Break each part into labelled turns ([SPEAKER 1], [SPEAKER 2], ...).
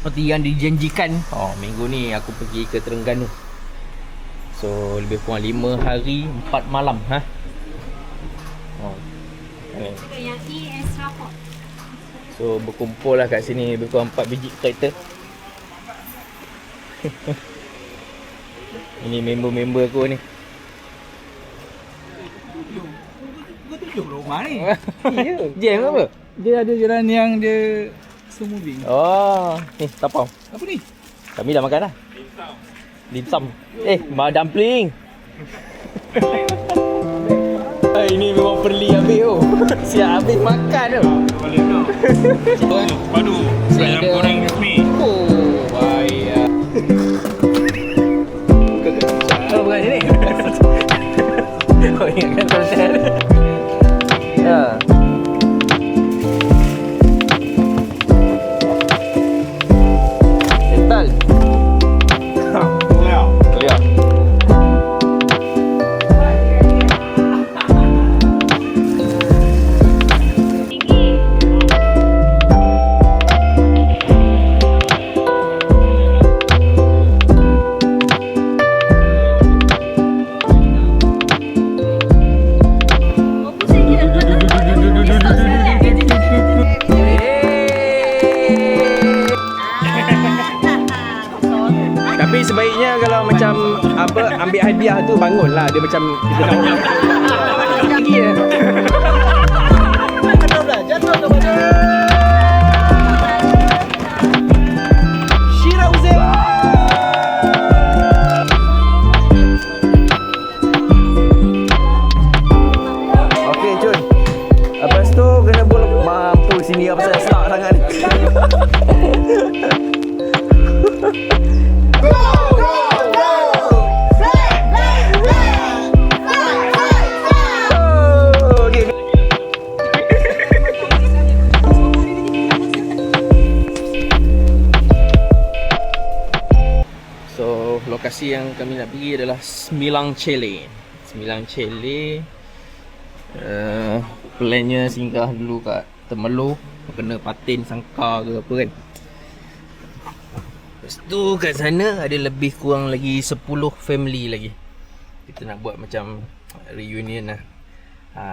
[SPEAKER 1] seperti yang dijanjikan. Minggu ni aku pergi ke Terengganu. So lebih kurang 5 hari 4 malam
[SPEAKER 2] Yang extra hot.
[SPEAKER 1] So berkumpul lah kat sini lebih kurang 4 biji kereta. Ini member-member aku ni.
[SPEAKER 3] Kau tunjuk rumah ni.
[SPEAKER 1] Ya. Jam apa?
[SPEAKER 3] Dia ada jalan yang dia slow moving.
[SPEAKER 1] Ni tapau.
[SPEAKER 3] Apa ni?
[SPEAKER 1] Kami dah makan dah. Dimsum. Dumpling. Ini memang perli habis tu. Siap habis makan tu.
[SPEAKER 3] Padu. Ayam goreng crispy.
[SPEAKER 1] Baik. Bukan sini. Ingatkan konten. Ental. Lihat. Tapi sebaiknya kalau macam ambil hadiah tu bangunlah, dia macam kita nak tinggi ya. Jatuh kepada Shirauzem. Okey Cun. Lepas tu kena bolak mampu sini apa saya stuck sangat ni. Lokasi yang kami nak pergi adalah Semilang Chele. Plannya singgah dulu kat Temerloh, kena patin sangkar ke apa kan. Lepas tu kat sana ada lebih kurang lagi 10 family lagi. Kita nak buat macam reunion lah.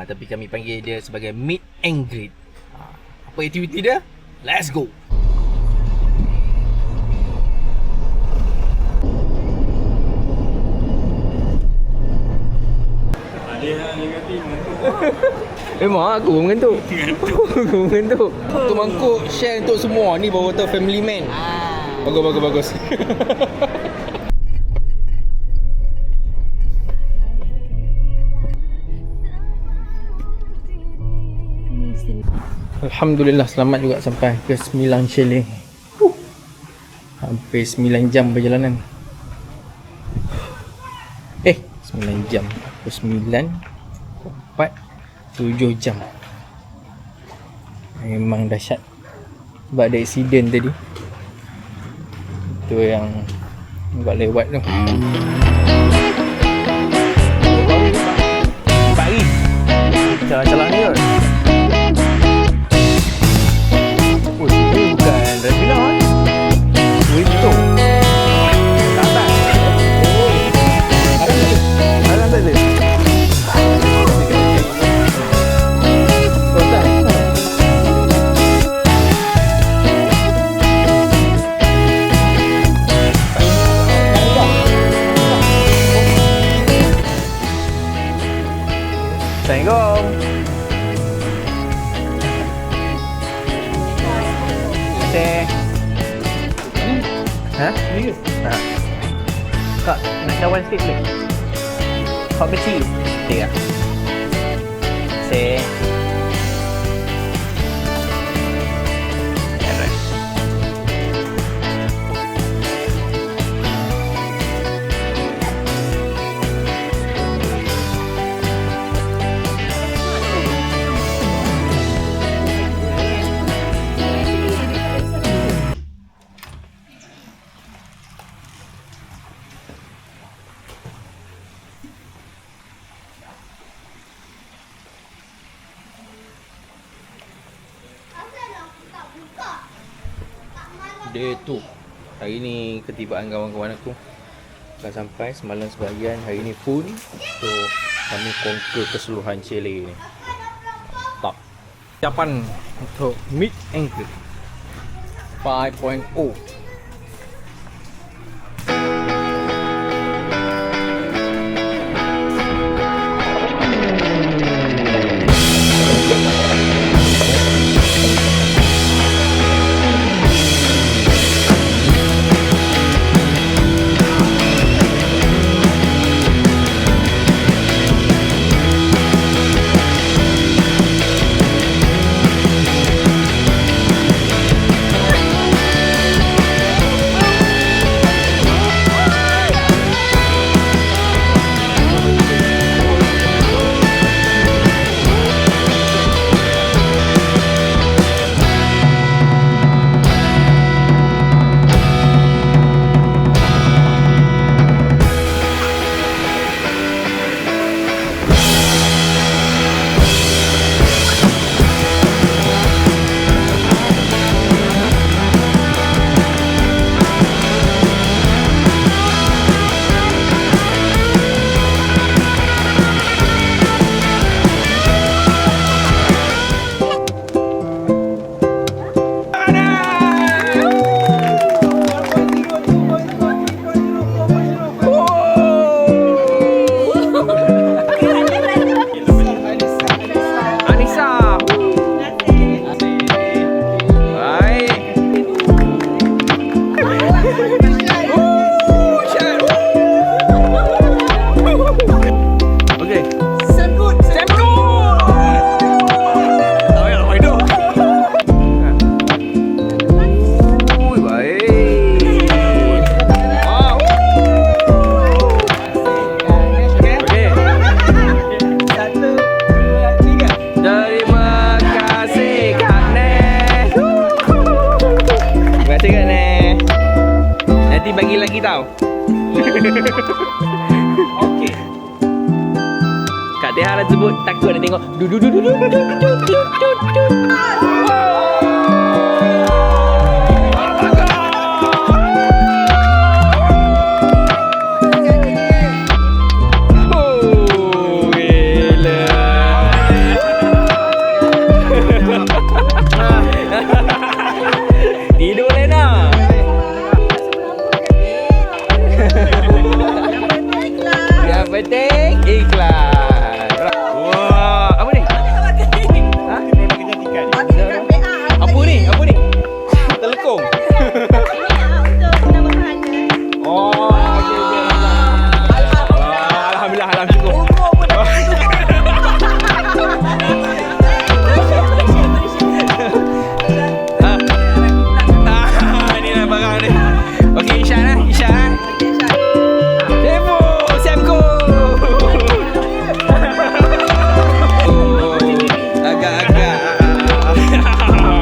[SPEAKER 1] Tapi kami panggil dia sebagai meet and greet. Apa aktiviti dia? Let's go. Memang aku mengantuk. Aku mengantuk. Tu mangkuk share untuk semua. Ni bawa tu family man. Bagus. Alhamdulillah selamat juga sampai ke Semilang Chele. Hampir 9 jam perjalanan. 9 jam. 9 7 jam. Memang dahsyat. Sebab ada accident tadi. Itu yang buat lewat tu. Pagi. Jalan-jalan ni kot. Ini bukan Revina kan? Itu. Datang. Ada tak ada? Assalamualaikum. Kak, nak cawan sikit boleh? Hot kecil. Okey tak? Alright. Day 2. Hari ni ketibaan kawan-kawan aku dah sampai semalam sebahagian, hari ni full. So kami conquer keseluruhan chalet ni. Top. Siapan untuk Meet and Greet 5.0. Bagi lagi tau. Okey. Kak Deha dah sebut takut nak tengok. Tidur Lena. Yang penting ikhlas. Wah, apa ni? Ha? Apa ni? Apa ni? Telekong. Oh, okey okey. Alhamdulillah, alhamdulillah. Inilah barang ni. Okey, Isyak lah, Isyak lah. Demo, Semko. Agak-agak.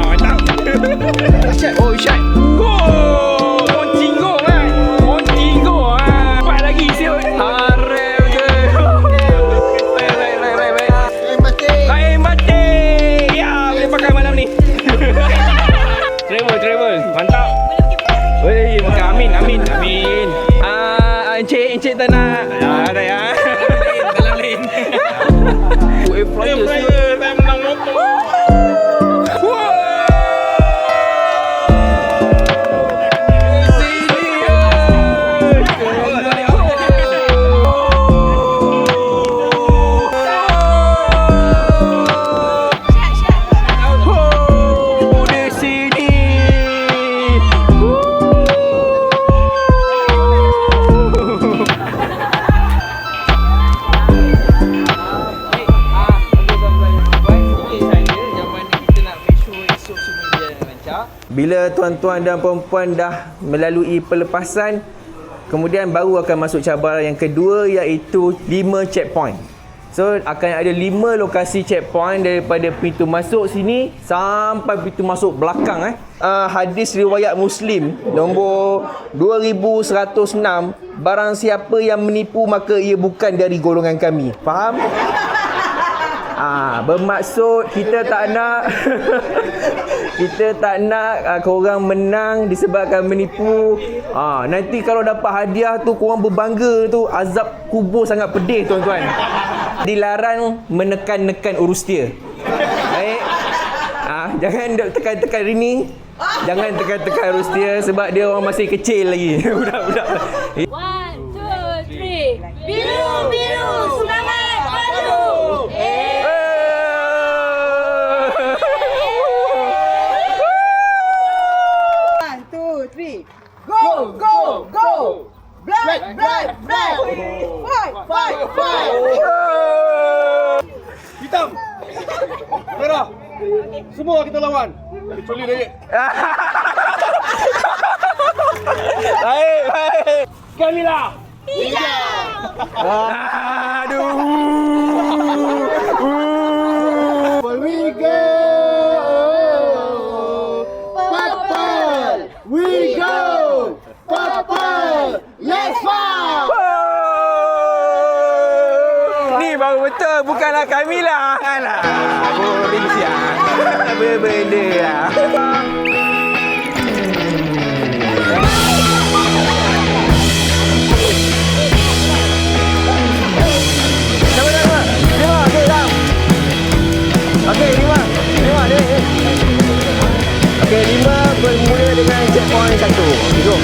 [SPEAKER 1] Mantap. Isyak, oh Isyak. Go! Moncing go kan? Moncing go. Cepat lagi siut. Harem je. Baik. Kain batik. Ya, boleh pakai malam ni. Travel. Mantap. Weh, makan amin. Encik tak nak. Ada ya. Dalam lain. Air fryer saya menang motor. Bila tuan-tuan dan puan-puan dah melalui pelepasan, kemudian baru akan masuk cabaran yang kedua, iaitu 5 checkpoint. So akan ada 5 lokasi checkpoint daripada pintu masuk sini sampai pintu masuk belakang. Hadis riwayat Muslim nombor 2106, barang siapa yang menipu maka ia bukan dari golongan kami. Faham? Bermaksud kita tak nak kita tak nak korang menang disebabkan menipu. Nanti kalau dapat hadiah tu korang berbangga tu, azab kubur sangat pedih tuan-tuan. Dilarang menekan-nekan urus dia. Baik. Jangan tekan-tekan Rini. Jangan tekan-tekan urus dia sebab dia orang masih kecil lagi. Budak-budak.
[SPEAKER 2] 1, 2, 3. Biru, biru, semangat padu.
[SPEAKER 4] Go, go, go! Black, black, black! Fight, fight, fight!
[SPEAKER 5] Hitam! Merah! Semua kita lawan! Kecuali Dayak.
[SPEAKER 1] Baik.
[SPEAKER 5] Kamila!
[SPEAKER 1] Aduh.
[SPEAKER 5] Here we go! Purple! We go! Purple! Let's fight!
[SPEAKER 1] Ni baru betul, bukanlah Kamila. Alah, boring siang. Benda lah. Okey, 5 bermula dengan checkpoint 1. Jom.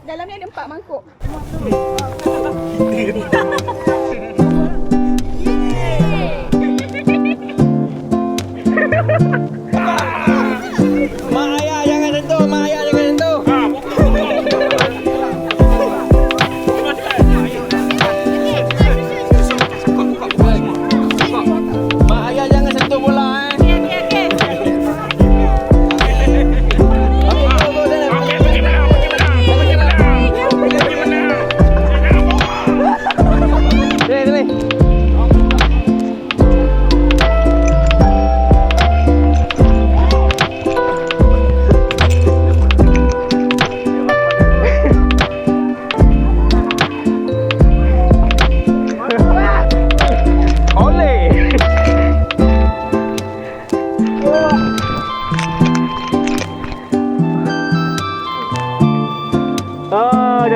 [SPEAKER 4] Dalamnya ada 4 mangkuk.
[SPEAKER 1] Mak ayah jangan sentuh, mak ayah jangan sentuh.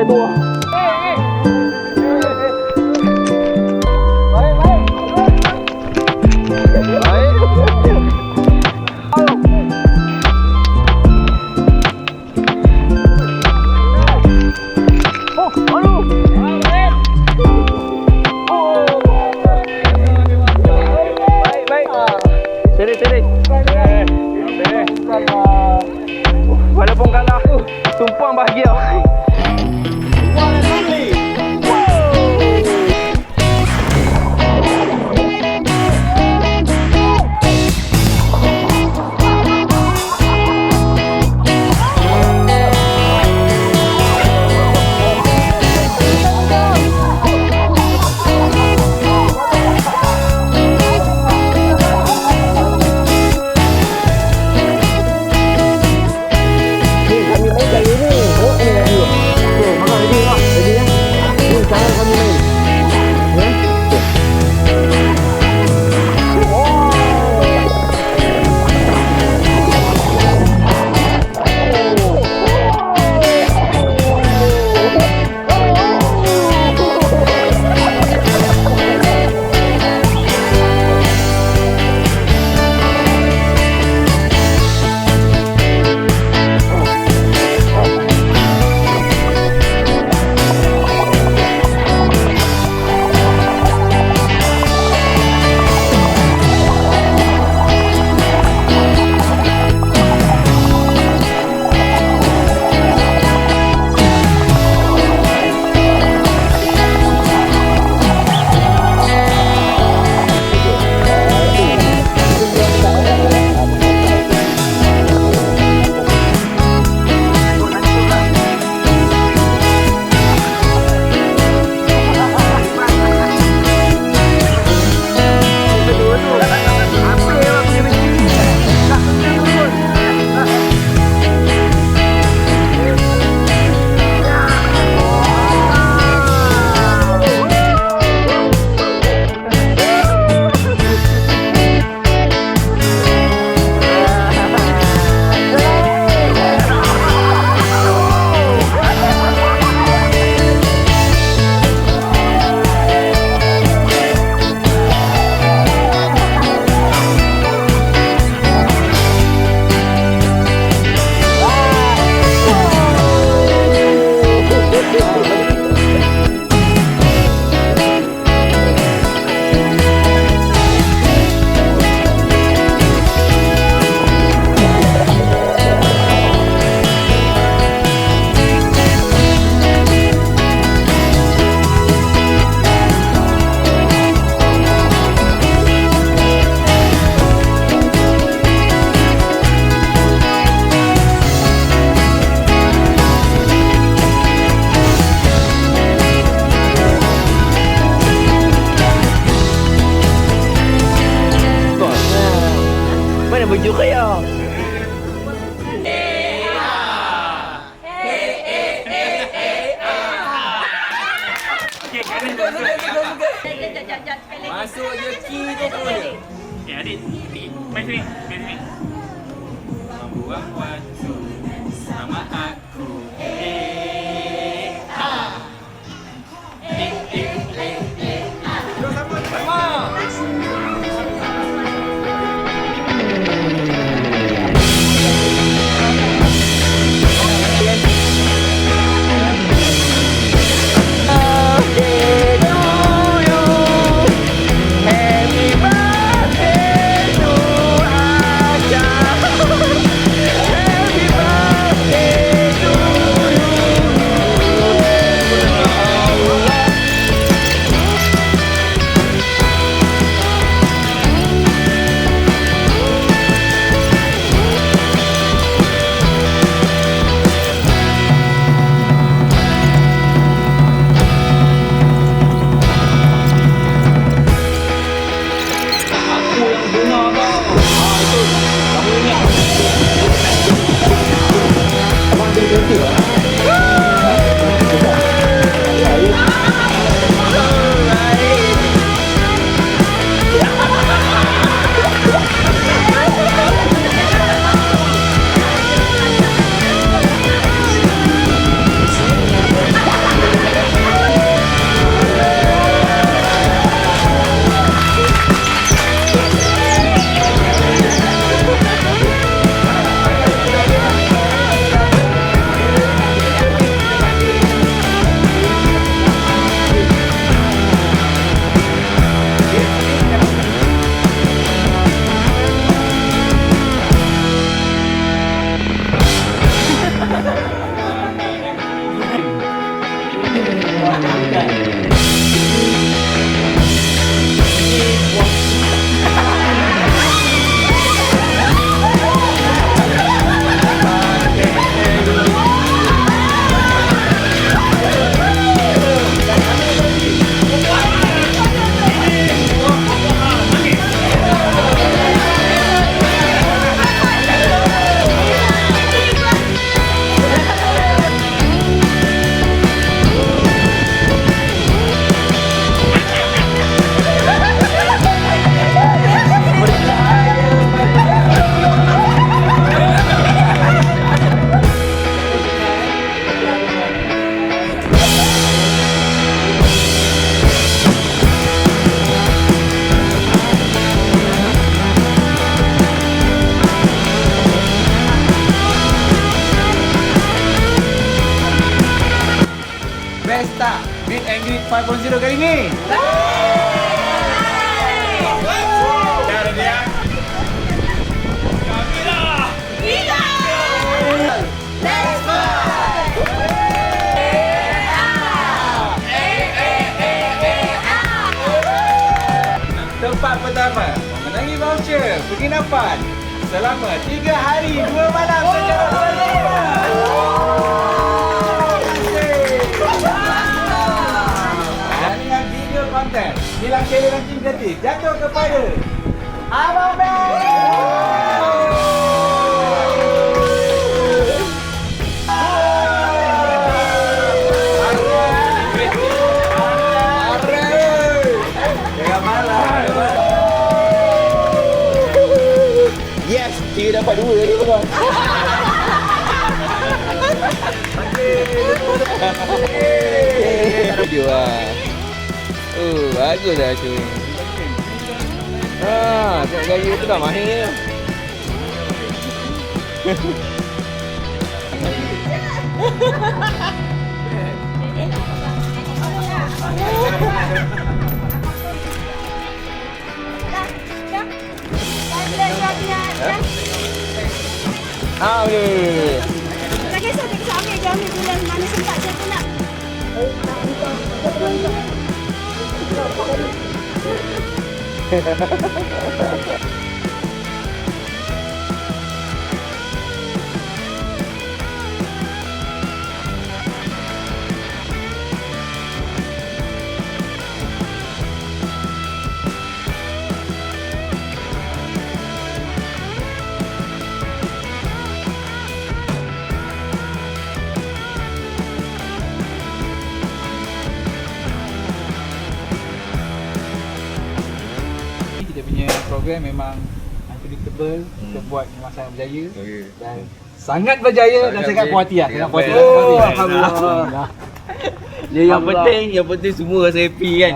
[SPEAKER 1] tua. Walaupun kalah, tumpang bahagia.
[SPEAKER 5] One and only.
[SPEAKER 1] Mana baju kaya?
[SPEAKER 3] Masuk je key tu boleh. Okay, adik. Main sini. Main sini. Membuang waktu sama aku.
[SPEAKER 1] Happy birthday to Aja.
[SPEAKER 5] 5.0 kali ni.
[SPEAKER 3] Cara dia.
[SPEAKER 5] Tempat pertama, memenangi voucher penginapan selama 3 hari 2 malam secara berlebihan. Dan dengan video konten, bilang challenge ranking gratis jatuh kepada Abang Yes, kira dapat 2 ni tuan. Video lah. Oh, bagus dah tu. Tengok gaya tu dah mahir. Boleh.
[SPEAKER 2] Tak kisah, ambil bulan mana sempat saya pun nak.
[SPEAKER 5] Kita punya program memang unpredictable, kita buat memang sangat berjaya dan sangat berjaya dan sangat puas hati lah. Sangat puas hati.
[SPEAKER 1] Oh,
[SPEAKER 5] Alhamdulillah.
[SPEAKER 1] Yang penting semua rasa happy kan.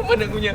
[SPEAKER 1] Mana punya?